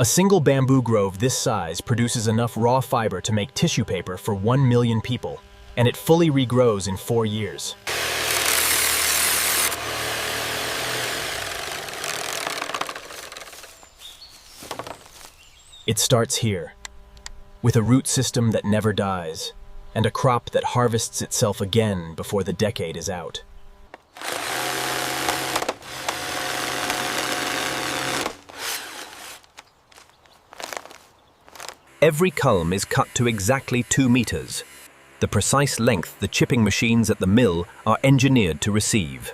A single bamboo grove this size produces enough raw fiber to make tissue paper for 1 million people, and it fully regrows in 4 years. It starts here, with a root system that never dies, and a crop that harvests itself again before the decade is out. Every culm is cut to exactly 2 meters, the precise length the chipping machines at the mill are engineered to receive.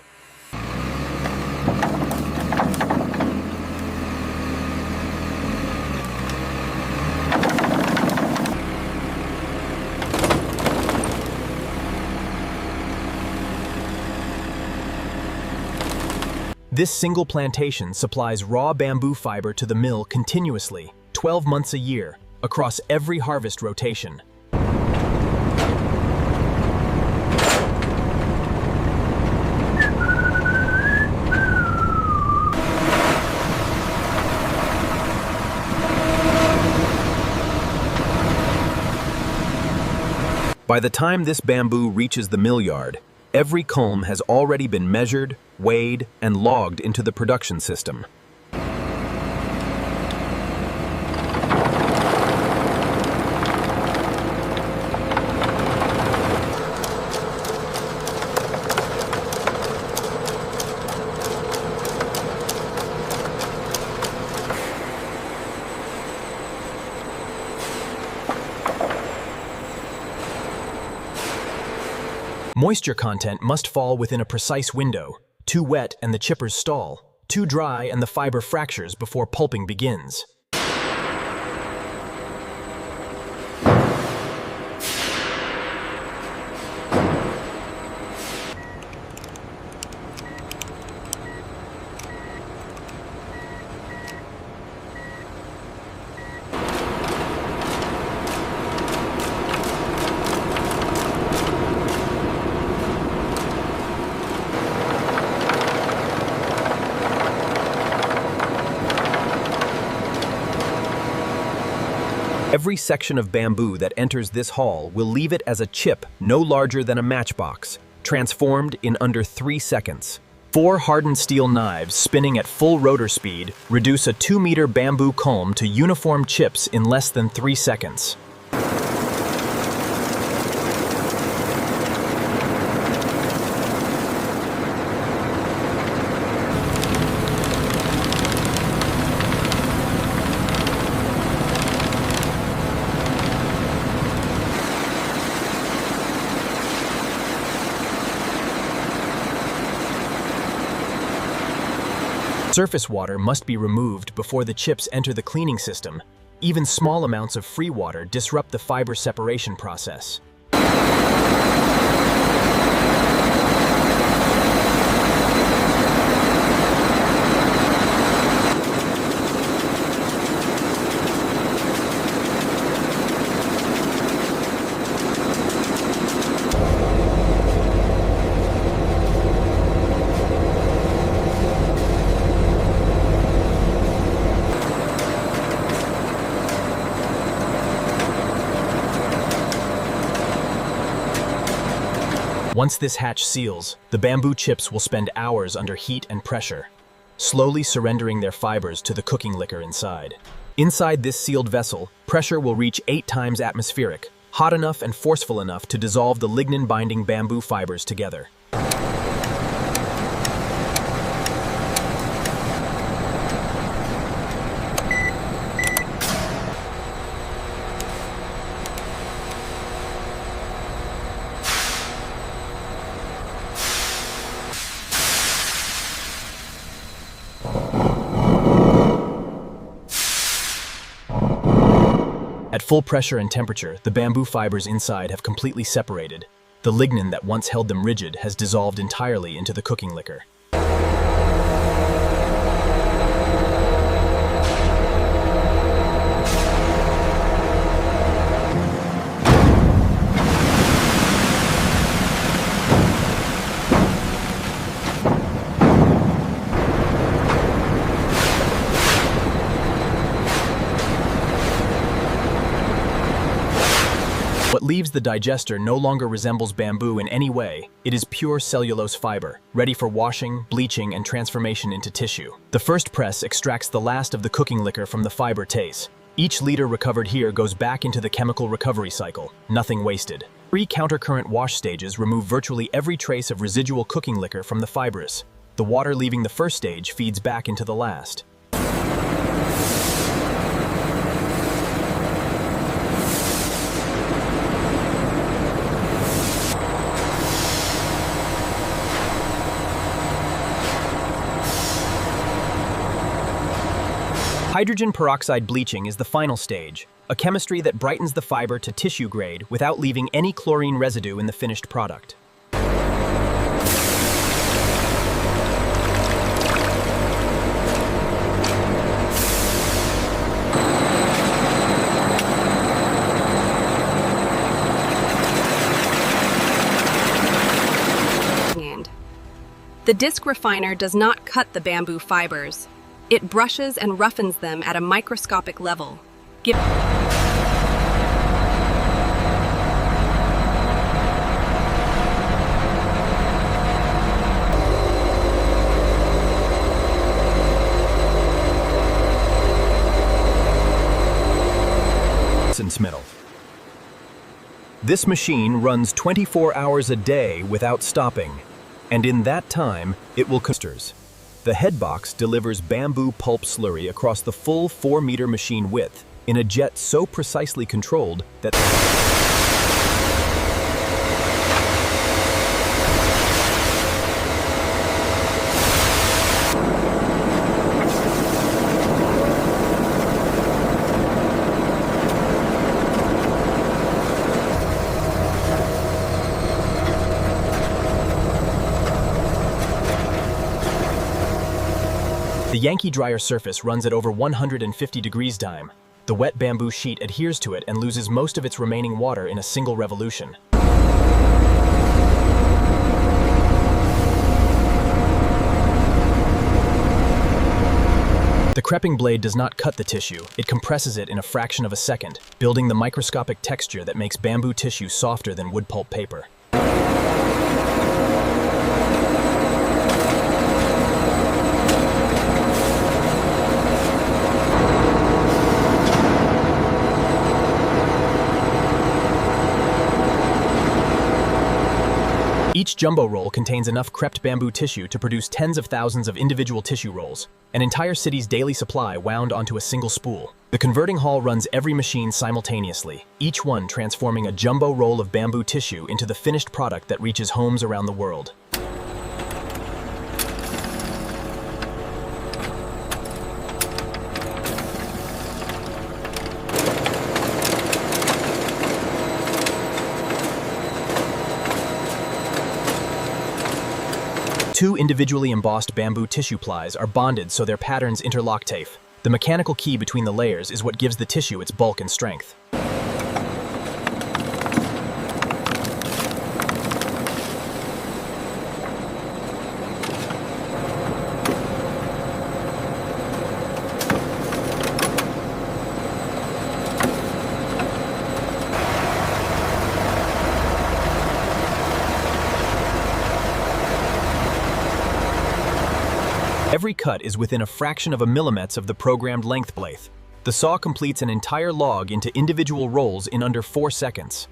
This single plantation supplies raw bamboo fiber to the mill continuously, 12 months a year, across every harvest rotation. By the time this bamboo reaches the mill yard, every culm has already been measured, weighed, and logged into the production system. Moisture content must fall within a precise window. Too wet and the chippers stall. Too dry and the fiber fractures before pulping begins. Every section of bamboo that enters this hall will leave it as a chip no larger than a matchbox, transformed in under 3 seconds. 4 hardened steel knives spinning at full rotor speed reduce a 2-meter bamboo culm to uniform chips in less than 3 seconds. Surface water must be removed before the chips enter the cleaning system. Even small amounts of free water disrupt the fiber separation process. Once this hatch seals, the bamboo chips will spend hours under heat and pressure, slowly surrendering their fibers to the cooking liquor inside. Inside this sealed vessel, pressure will reach 8 times atmospheric, hot enough and forceful enough to dissolve the lignin-binding bamboo fibers together. At full pressure and temperature, the bamboo fibers inside have completely separated. The lignin that once held them rigid has dissolved entirely into the cooking liquor. What leaves the digester no longer resembles bamboo in any way. It is pure cellulose fiber, ready for washing, bleaching, and transformation into tissue. The first press extracts the last of the cooking liquor from the fiber taste. Each liter recovered here goes back into the chemical recovery cycle, nothing wasted. 3 countercurrent wash stages remove virtually every trace of residual cooking liquor from the fibers. The water leaving the first stage feeds back into the last. Hydrogen peroxide bleaching is the final stage, a chemistry that brightens the fiber to tissue grade without leaving any chlorine residue in the finished product. The disc refiner does not cut the bamboo fibers. It brushes and roughens them at a microscopic level. Metal. This machine runs 24 hours a day without stopping, and in that time, it will coasters. The headbox delivers bamboo pulp slurry across the full 4-meter machine width in a jet so precisely controlled that the Yankee dryer surface runs at over 150 degrees time. The wet bamboo sheet adheres to it and loses most of its remaining water in a single revolution. The crepping blade does not cut the tissue, it compresses it in a fraction of a second, building the microscopic texture that makes bamboo tissue softer than wood pulp paper. Each jumbo roll contains enough crept bamboo tissue to produce tens of thousands of individual tissue rolls, an entire city's daily supply wound onto a single spool. The converting hall runs every machine simultaneously, each one transforming a jumbo roll of bamboo tissue into the finished product that reaches homes around the world. Two individually embossed bamboo tissue plies are bonded so their patterns interlock tape. The mechanical key between the layers is what gives the tissue its bulk and strength. Every cut is within a fraction of a millimeter of the programmed length blade. The saw completes an entire log into individual rolls in under 4 seconds.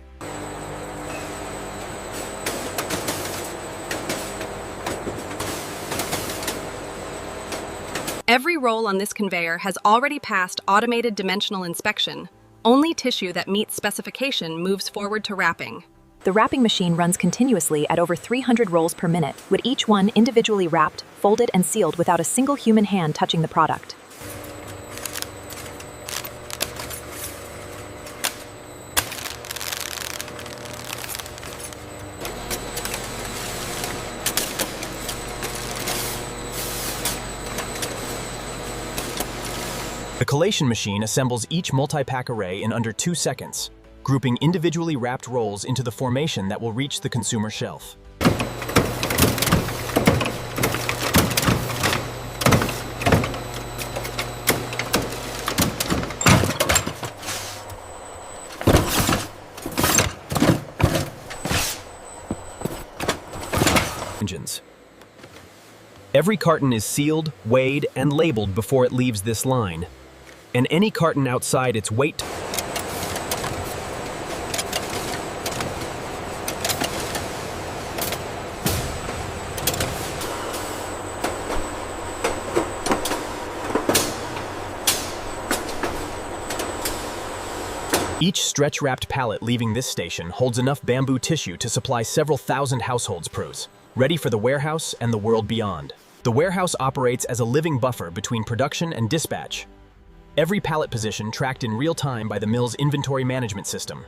Every roll on this conveyor has already passed automated dimensional inspection. Only tissue that meets specification moves forward to wrapping. The wrapping machine runs continuously at over 300 rolls per minute, with each one individually wrapped, folded, and sealed without a single human hand touching the product. The collation machine assembles each multi-pack array in under 2 seconds, grouping individually wrapped rolls into the formation that will reach the consumer shelf. Every carton is sealed, weighed, and labeled before it leaves this line. And any carton outside its weight Each stretch-wrapped pallet leaving this station holds enough bamboo tissue to supply several thousand households pros, ready for the warehouse and the world beyond. The warehouse operates as a living buffer between production and dispatch. Every pallet position tracked in real time by the mill's inventory management system.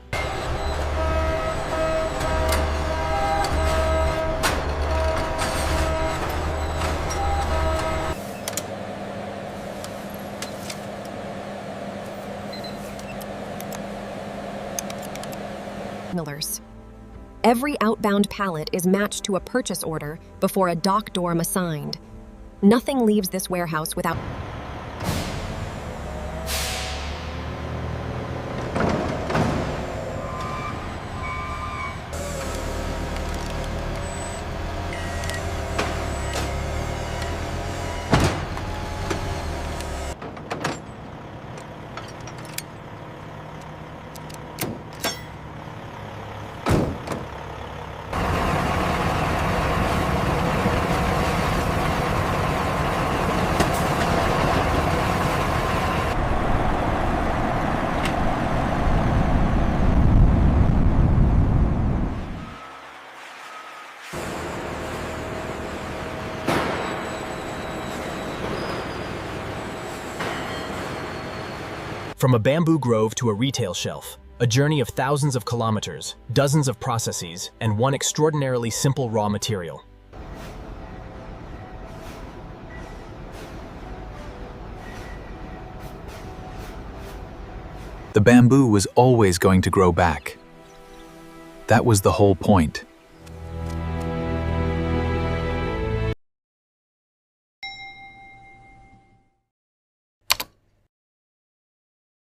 Millers. Every outbound pallet is matched to a purchase order before a dock dorm assigned. Nothing leaves this warehouse without From a bamboo grove to a retail shelf, a journey of thousands of kilometers, dozens of processes, and one extraordinarily simple raw material. The bamboo was always going to grow back. That was the whole point.